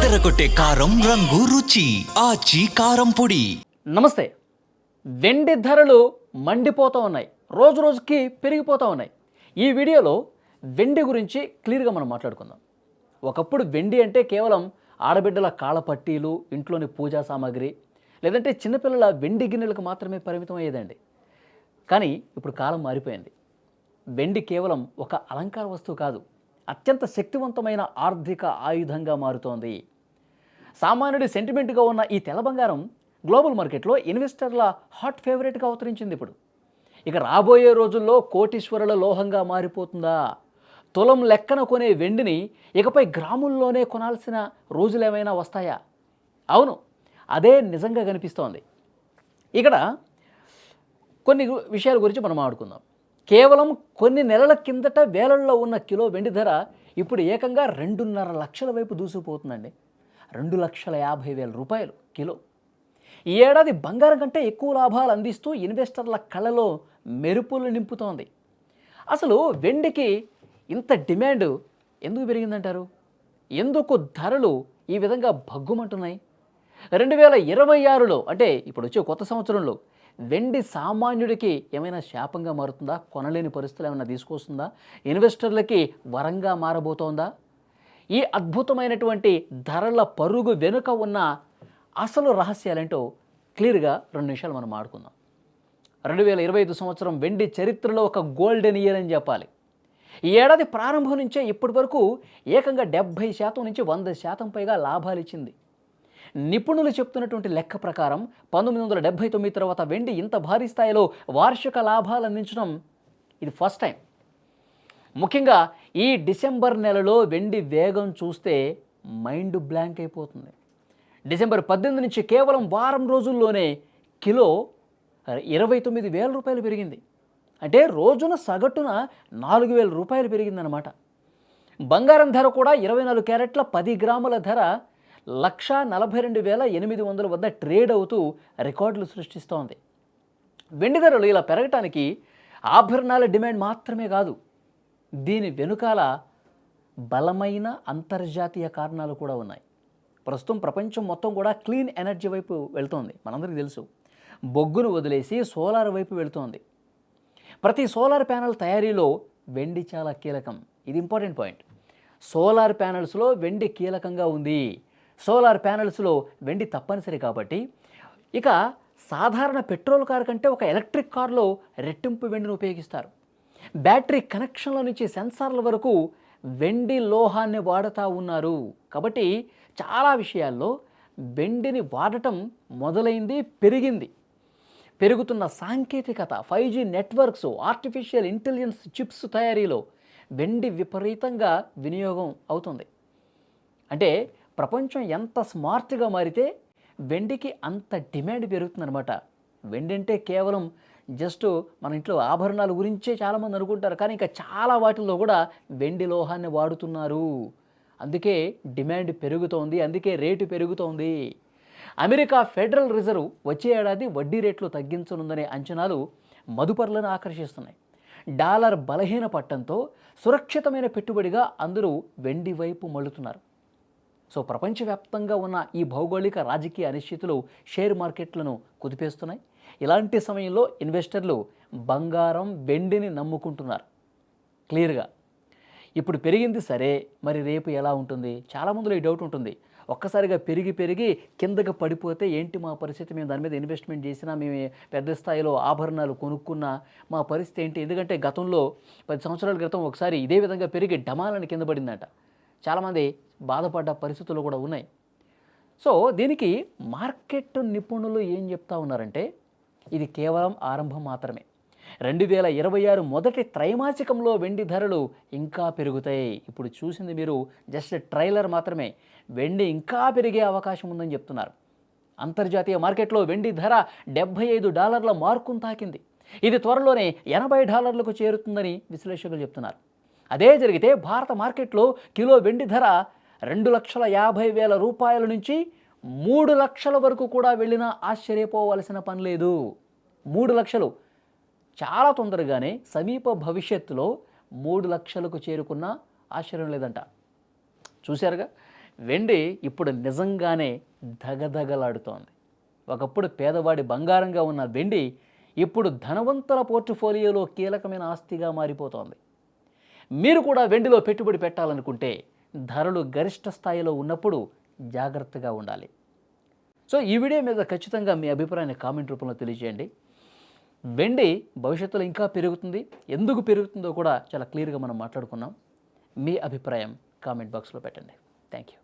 అదరగొట్టే కారం రంగు రుచి ఆచి కారం పొడి. నమస్తే. వెండి ధరలు మండిపోతూ ఉన్నాయి, రోజు రోజుకి పెరిగిపోతూ ఉన్నాయి. ఈ వీడియోలో వెండి గురించి క్లియర్గా మనం మాట్లాడుకుందాం. ఒకప్పుడు వెండి అంటే కేవలం ఆడబిడ్డల కాళ్ళ పట్టీలు, ఇంట్లోని పూజా సామాగ్రి, లేదంటే చిన్నపిల్లల వెండి గిన్నెలకు మాత్రమే పరిమితం అయ్యేదండి. కానీ ఇప్పుడు కాలం మారిపోయింది. వెండి కేవలం ఒక అలంకార వస్తువు కాదు, అత్యంత శక్తివంతమైన ఆర్థిక ఆయుధంగా మారుతోంది. సామాన్యుడి సెంటిమెంట్గా ఉన్న ఈ తెల్ల బంగారం గ్లోబల్ మార్కెట్లో ఇన్వెస్టర్ల హాట్ ఫేవరెట్గా అవతరించింది. ఇప్పుడు ఇక రాబోయే రోజుల్లో కోటీశ్వరుల లోహంగా మారిపోతుందా? తులం లెక్కన కొనే వెండిని ఇకపై గ్రాముల్లోనే కొనాల్సిన రోజులు ఏమైనా వస్తాయా? అవును, అదే నిజంగా కనిపిస్తోంది. ఇక్కడ కొన్ని విషయాల గురించి మనం ఆడుకుందాం. కేవలం కొన్ని నెలల కిందట వేలల్లో ఉన్న కిలో వెండి ధర ఇప్పుడు ఏకంగా 2.5 లక్షల వైపు దూసుకుపోతుందండి. 2,50,000 రూపాయలు కిలో. ఈ ఏడాది బంగారం కంటే ఎక్కువ లాభాలు అందిస్తూ ఇన్వెస్టర్ల కళ్ళలో మెరుపులు నింపుతోంది. అసలు వెండికి ఇంత డిమాండ్ ఎందుకు పెరిగిందంటారు? ఎందుకు ధరలు ఈ విధంగా భగ్గుమంటున్నాయి? 2026లో అంటే ఇప్పుడు వచ్చే కొత్త సంవత్సరంలో వెండి సామాన్యుడికి ఏమైనా శాపంగా మారుతుందా? కొనలేని పరిస్థితులు ఏమైనా తీసుకొస్తుందా? ఇన్వెస్టర్లకి వరంగా మారబోతోందా? ఈ అద్భుతమైనటువంటి ధరల పరుగు వెనుక ఉన్న అసలు రహస్యాలేంటో క్లియర్గా 2 నిమిషాలు మనం ఆడుకుందాం. 2025 సంవత్సరం వెండి చరిత్రలో ఒక గోల్డెన్ ఇయర్ అని చెప్పాలి. ఈ ఏడాది ప్రారంభం నుంచే ఇప్పటి వరకు ఏకంగా 70% నుంచి 100% పైగా లాభాలు ఇచ్చింది. నిపుణులు చెప్తున్నటువంటి లెక్క ప్రకారం 1979 తర్వాత వెండి ఇంత భారీ స్థాయిలో వార్షిక లాభాలు అందించడం ఇది ఫస్ట్ టైం. ముఖ్యంగా ఈ డిసెంబర్ నెలలో వెండి వేగం చూస్తే మైండ్ బ్లాంక్ అయిపోతుంది. డిసెంబర్ 18 నుంచి కేవలం వారం రోజుల్లోనే కిలో 29,000 రూపాయలు పెరిగింది. అంటే రోజున సగటున 4,000 రూపాయలు పెరిగిందనమాట. బంగారం ధర కూడా 24 క్యారెట్ల 10 గ్రాముల ధర 1,42,800 వద్ద ట్రేడ్ అవుతూ రికార్డులు సృష్టిస్తోంది. వెండి ధరలు ఇలా పెరగటానికి ఆభరణాల డిమాండ్ మాత్రమే కాదు, దీని వెనుకాల బలమైన అంతర్జాతీయ కారణాలు కూడా ఉన్నాయి. ప్రస్తుతం ప్రపంచం మొత్తం కూడా క్లీన్ ఎనర్జీ వైపు వెళ్తోంది. మనందరికీ తెలుసు, బొగ్గును వదిలేసి సోలార్ వైపు వెళుతోంది. ప్రతి సోలార్ ప్యానెల్ తయారీలో వెండి చాలా కీలకం. ఇది ఇంపార్టెంట్ పాయింట్. సోలార్ ప్యానెల్స్లో వెండి కీలకంగా ఉంది. సోలార్ ప్యానెల్స్లో వెండి తప్పనిసరి కాబట్టి ఇక సాధారణ పెట్రోల్ కారు కంటే ఒక ఎలక్ట్రిక్ కార్లో రెట్టింపు వెండిని ఉపయోగిస్తారు. బ్యాటరీ కనెక్షన్ల నుంచి సెన్సార్ల వరకు వెండి లోహాన్ని వాడుతూ ఉన్నారు. కాబట్టి చాలా విషయాల్లో వెండిని వాడటం మొదలైంది, పెరిగింది. పెరుగుతున్న సాంకేతికత, 5G networks, artificial intelligence chips తయారీలో వెండి విపరీతంగా వినియోగం అవుతుంది. అంటే ప్రపంచం ఎంత స్మార్ట్గా మారితే వెండికి అంత డిమాండ్ పెరుగుతుందనమాట. వెండి అంటే కేవలం జస్ట్ మన ఇంట్లో ఆభరణాల గురించే చాలామంది అనుకుంటారు, కానీ ఇంకా చాలా వాటిల్లో కూడా వెండి లోహాన్ని వాడుతున్నారు. అందుకే డిమాండ్ పెరుగుతోంది, అందుకే రేటు పెరుగుతోంది. అమెరికా ఫెడరల్ రిజర్వ్ వచ్చే ఏడాది వడ్డీ రేట్లు తగ్గించనుందనే అంచనాలు మదుపరులను ఆకర్షిస్తున్నాయి. డాలర్ బలహీన పట్టడంతో సురక్షితమైన పెట్టుబడిగా అందరూ వెండి వైపు మళ్ళుతున్నారు. సో ప్రపంచవ్యాప్తంగా ఉన్న ఈ భౌగోళిక రాజకీయ అనిశ్చితులు షేర్ మార్కెట్లను కుదిపేస్తున్నాయి. ఇలాంటి సమయంలో ఇన్వెస్టర్లు బంగారం, వెండిని నమ్ముకుంటున్నారు. క్లియర్గా ఇప్పుడు పెరిగింది సరే, మరి రేపు ఎలా ఉంటుంది? చాలామందిలో ఈ డౌట్ ఉంటుంది. ఒక్కసారిగా పెరిగి కిందకి పడిపోతే ఏంటి మా పరిస్థితి? మేము దాని మీద ఇన్వెస్ట్మెంట్ చేసినా, మేము పెద్ద స్థాయిలో ఆభరణాలు కొనుక్కున్నా మా పరిస్థితి ఏంటి? ఎందుకంటే గతంలో 10 సంవత్సరాల క్రితం ఒకసారి ఇదే విధంగా పెరిగి డమాలని కింద పడిందట. చాలామంది బాధపడ్డ పరిస్థితులు కూడా ఉన్నాయి. సో దీనికి మార్కెట్ నిపుణులు ఏం చెప్తా ఉన్నారంటే ఇది కేవలం ఆరంభం మాత్రమే. 2026 మొదటి త్రైమాసికంలో వెండి ధరలు ఇంకా పెరుగుతాయి. ఇప్పుడు చూసింది మీరు జస్ట్ ట్రైలర్ మాత్రమే. వెండి ఇంకా పెరిగే అవకాశం ఉందని చెప్తున్నారు. అంతర్జాతీయ మార్కెట్లో వెండి ధర $75 మార్కును తాకింది. ఇది త్వరలోనే $80లకు చేరుతుందని విశ్లేషకులు చెప్తున్నారు. అదే జరిగితే భారత మార్కెట్లో కిలో వెండి ధర 2,50,000 రూపాయల నుంచి 3 లక్షల వరకు కూడా వెళ్ళినా ఆశ్చర్యపోవలసిన పని లేదు. 3 లక్షలు చాలా తొందరగానే సమీప భవిష్యత్తులో 3 లక్షలకు చేరుకున్న ఆశ్చర్యం లేదంట. చూశారుగా, వెండి ఇప్పుడు నిజంగానే ధగధగలాడుతోంది. ఒకప్పుడు పేదవాడి బంగారంగా ఉన్న వెండి ఇప్పుడు ధనవంతుల పోర్ట్ఫోలియోలో కీలకమైన ఆస్తిగా మారిపోతోంది. మీరు కూడా వెండిలో పెట్టుబడి పెట్టాలనుకుంటే ధరలు గరిష్ట స్థాయిలో ఉన్నప్పుడు జాగ్రత్తగా ఉండాలి. సో ఈ వీడియో మీద ఖచ్చితంగా మీ అభిప్రాయాన్ని కామెంట్ రూపంలో తెలియజేయండి. వెండి భవిష్యత్తులో ఇంకా పెరుగుతుంది, ఎందుకు పెరుగుతుందో కూడా చాలా క్లియర్గా మనం మాట్లాడుకున్నాం. మీ అభిప్రాయం కామెంట్ బాక్స్లో పెట్టండి. Thank you.